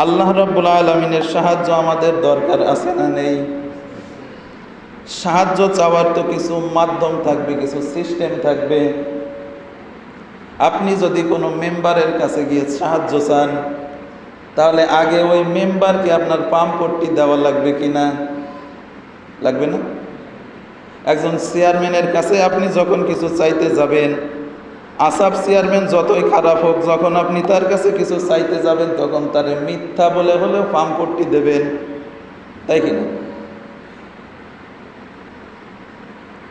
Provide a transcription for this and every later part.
আল্লাহ রাব্বুল আলামিনের সাহায্য আমাদের দরকার আছে না নেই? সাহায্য চাওয়ার তো কিছু মাধ্যম থাকবে, কিছু সিস্টেম থাকবে। আপনি যদি কোনো মেম্বারের কাছে গিয়ে সাহায্য চান, তাহলে আগে ওই মেম্বারকে আপনার পামপট্টি দেওয়া লাগবে কিনা? লাগবে না? একজন চেয়ারম্যানের কাছে আপনি যখন কিছু চাইতে যাবেন, আসাফ চেয়ারম্যান যতই খারাপ হোক, যখন আপনি তার কাছে কিছু চাইতে যাবেন তখন তার মিথ্যা বলে হলেও পামপট্টি দেবেন, তাই কিনা?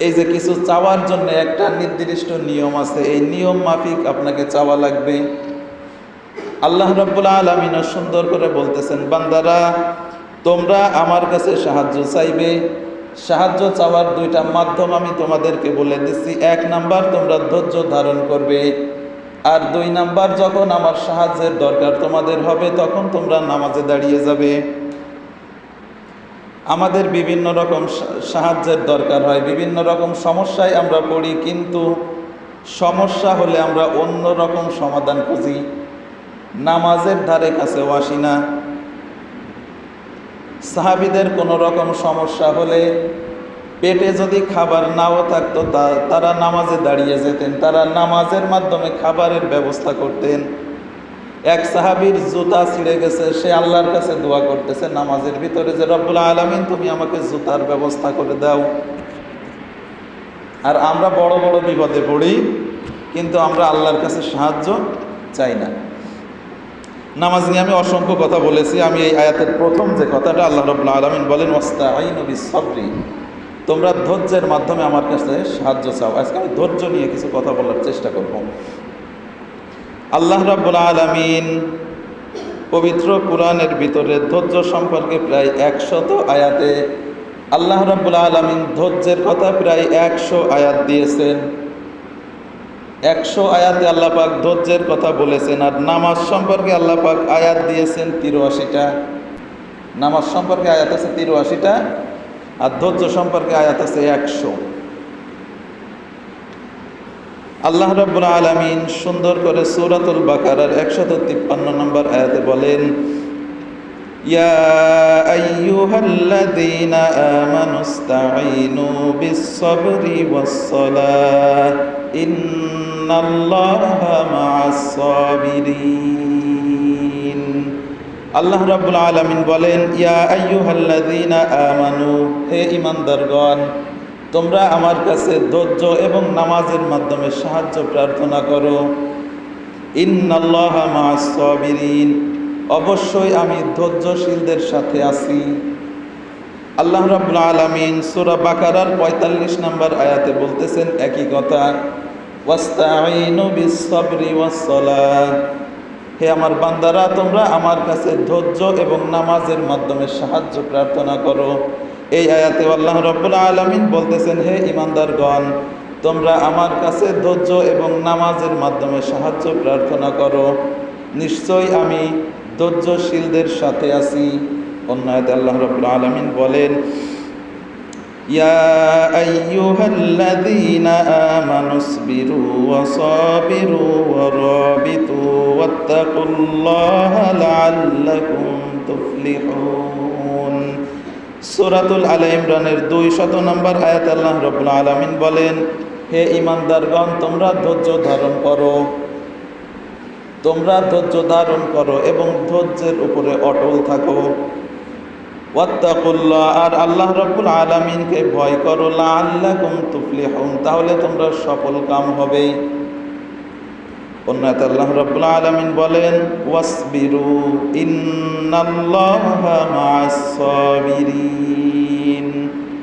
এই যে কিছু চাওয়ার জন্য একটা নির্দিষ্ট নিয়ম আছে, এই নিয়ম মাফিক আপনাকে চাওয়া লাগবে। আল্লাহ রাব্বুল আলামিন সুন্দর করে বলতেছেন, বান্দারা তোমরা আমার কাছে সাহায্য চাইবে। সাহায্য চাওয়ার দুইটা মাধ্যম আমি তোমাদেরকে বলে দিচ্ছি। 1 নাম্বার, তোমরা ধৈর্য ধারণ করবে। আর 2 নাম্বার, যখন আমার সাহায্যের দরকার তোমাদের হবে তখন তোমরা নামাজে দাঁড়িয়ে যাবে। আমাদের বিভিন্ন রকম সাহায্যের দরকার হয়, বিভিন্ন রকম সমস্যায় আমরা পড়ি, কিন্তু সমস্যা হলে আমরা অন্য রকম সমাধান খুঁজি, নামাজের ধারে কাছেও আসি না। সাহাবীদের কোনো রকম সমস্যা হলে, পেটে যদি খাবার নাও থাকতো, তারা নামাজে দাঁড়িয়ে যেতেন, তারা নামাজের মাধ্যমে খাবারের ব্যবস্থা করতেন। এক সাহাবীর জুতা ছিঁড়ে গেছে, সে আল্লাহর কাছে দোয়া করতেছে নামাজের ভিতরে যে রব্বুল আলামিন তুমি আমাকে জুতার ব্যবস্থা করে দাও। আর আমরা বড় বড় বিপদে পড়ি, কিন্তু আমরা আল্লাহর কাছে সাহায্য চাই না। নামাজ নিয়ে আমি অসংখ্য কথা বলেছি। আমি এই আয়াতের প্রথম যে কথাটা, আল্লাহ রাব্বুল আলামিন বলেন ওয়াস্তাঈনু বিস-সাবরি, তোমরা ধৈর্যের মাধ্যমে আমার কাছে সাহায্য চাও। আজকে আমি ধৈর্য নিয়ে কিছু কথা বলার চেষ্টা করব। আল্লাহ রাব্বুল আলামিন পবিত্র কোরআনের ভিতরে ধৈর্য সম্পর্কে প্রায় 100 আয়াতে আল্লাহ রাব্বুল আলামিন ধৈর্যের কথা প্রায় 100 আয়াত দিয়েছেন। 100 আয়াতে আল্লাহ পাক ধৈর্যের কথা বলেছেন। আর নামাজ সম্পর্কে আল্লাহ পাক আয়াত দিয়েছেন 83টা। নামাজ সম্পর্কে আয়াত আছে 83টা, আর ধৈর্য সম্পর্কে আয়াত আছে 100। আল্লাহ রাব্বুল আলামিন সুন্দর করে সূরাতুল বাকারার 153 নম্বর আয়াতে বলেন, ইয়া আইয়ুহাল্লাযীনা আমানুস্তাঈনু বিস-সাবরি ওয়াস-সালাহ ইন্নাল্লাহা মা'আস-সাবিরিন। আল্লাহ রাব্বুল আলামিন বলেন, ইয়া আইয়ুহাল্লাযীনা আমানু, হে ঈমানদারগণ, তোমরা আমার কাছে ধৈর্য এবং নামাজের মাধ্যমে সাহায্য প্রার্থনা করো। ইন্নাল্লাহা মা'আস-সাবিরিন, অবশ্যই আমি ধৈর্যশীলদের সাথে আছি। আল্লাহ রাব্বুল আলামিন সূরা বাকারার 45 নম্বর আয়াতে বলতেছেন একই কথা, ওয়াস্তাঈনু বিস-সাবরি ওয়াস-সালাহ, হে আমার বান্দারা তোমরা আমার কাছে ধৈর্য এবং নামাজের মাধ্যমে সাহায্য প্রার্থনা করো। এই আয়াতে আল্লাহ রাব্বুল আলামিন বলতেছেন, হে ঈমানদারগণ, তোমরা আমার কাছে ধৈর্য এবং নামাজের মাধ্যমে সাহায্য প্রার্থনা করো, নিশ্চয়ই আমি ধৈর্যশীলদের সাথে আছি। অন্য আয়াতে আল্লাহ রাব্বুল আলামিন বলেন, ইয়া আইয়ুহাল্লাযীনা আমানুসবিরু ওয়া সাবিরু ওয়া রাবিতু ওয়াত্তাকুল্লাহা লাআল্লাকুম তুফলিহুন। সূরাতুল আলে ইমরানের 200 নম্বর আয়াতে আল্লাহ রাব্বুল আলামিন বলেন, হে ঈমানদারগণ, তোমরা ধৈর্য ধারণ করো, তোমরা ধৈর্য ধারণ করো এবং ধৈর্যের উপরে অটল থাকো। ওয়াত্তাকুল্লাহ, আর আল্লাহ রাব্বুল আলামিনকে ভয় করো, লাআল্লাকুম তুফলিহুন, তাহলে তোমরা সফল কাম হবে। অন্যতে আল্লাহ রাব্বুল আলামিন বলেন, ওয়াসবিরু ইন্নাল্লাহা মা'আস-সাবিরিন।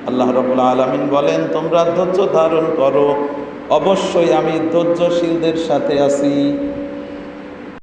আল্লাহ রাব্বুল আলামিন বলেন, তোমরা ধৈর্য ধারণ করো, অবশ্যই আমি ধৈর্যশীলদের সাথে আছি।